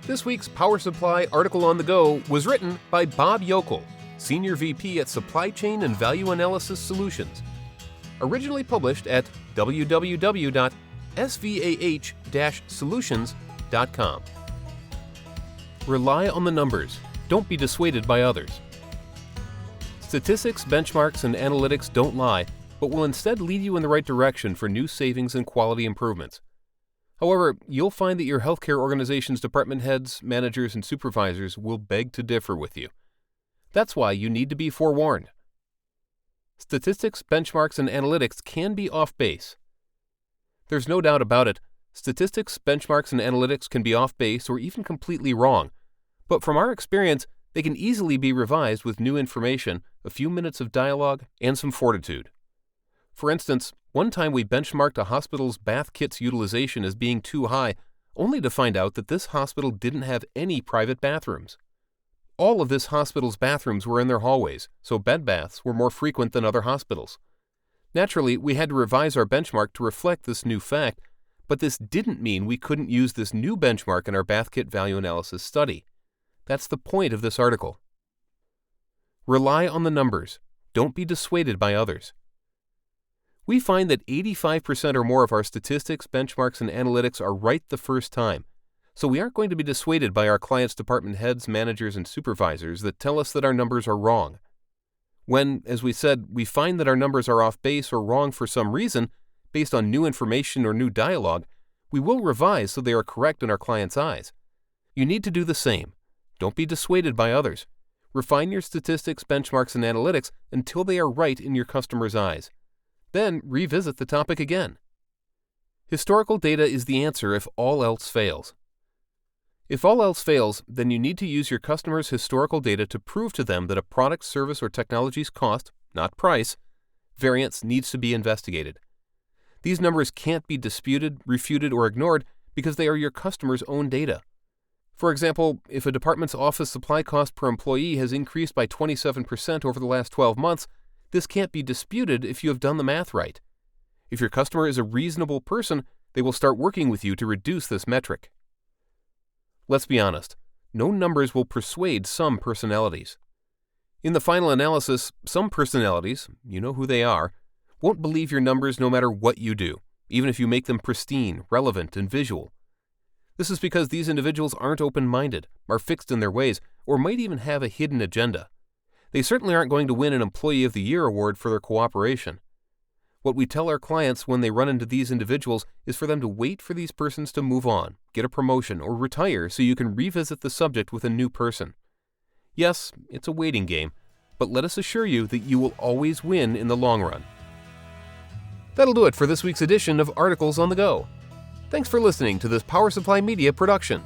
This week's Power Supply article on the go was written by Bob Yokel, Senior VP at Supply Chain and Value Analysis Solutions. Originally published at www.svah-solutions.com. Rely on the numbers. Don't be dissuaded by others. Statistics, benchmarks, and analytics don't lie, but will instead lead you in the right direction for new savings and quality improvements. However, you'll find that your healthcare organization's department heads, managers, and supervisors will beg to differ with you. That's why you need to be forewarned. Statistics, benchmarks, and analytics can be off base. There's no doubt about it. Statistics, benchmarks, and analytics can be off base or even completely wrong. But from our experience, they can easily be revised with new information, a few minutes of dialogue, and some fortitude. For instance, one time we benchmarked a hospital's bath kits utilization as being too high, only to find out that this hospital didn't have any private bathrooms. All of this hospital's bathrooms were in their hallways, so bed baths were more frequent than other hospitals. Naturally, we had to revise our benchmark to reflect this new fact, but this didn't mean we couldn't use this new benchmark in our bath kit value analysis study. That's the point of this article. Rely on the numbers. Don't be dissuaded by others. We find that 85% or more of our statistics, benchmarks, and analytics are right the first time, so we aren't going to be dissuaded by our clients' department heads, managers, and supervisors that tell us that our numbers are wrong. When, as we said, we find that our numbers are off base or wrong for some reason, based on new information or new dialogue, we will revise so they are correct in our clients' eyes. You need to do the same. Don't be dissuaded by others. Refine your statistics, benchmarks, and analytics until they are right in your customer's eyes. Then revisit the topic again. Historical data is the answer if all else fails. If all else fails, then you need to use your customer's historical data to prove to them that a product, service, or technology's cost, not price, variance needs to be investigated. These numbers can't be disputed, refuted, or ignored because they are your customer's own data. For example, if a department's office supply cost per employee has increased by 27% over the last 12 months, this can't be disputed if you have done the math right. If your customer is a reasonable person, they will start working with you to reduce this metric. Let's be honest, no numbers will persuade some personalities. In the final analysis, some personalities, you know who they are, won't believe your numbers no matter what you do, even if you make them pristine, relevant, and visual. This is because these individuals aren't open-minded, are fixed in their ways, or might even have a hidden agenda. They certainly aren't going to win an Employee of the Year award for their cooperation. What we tell our clients when they run into these individuals is for them to wait for these persons to move on, get a promotion, or retire so you can revisit the subject with a new person. Yes, it's a waiting game, but let us assure you that you will always win in the long run. That'll do it for this week's edition of Articles on the Go. Thanks for listening to this Power Supply Media production.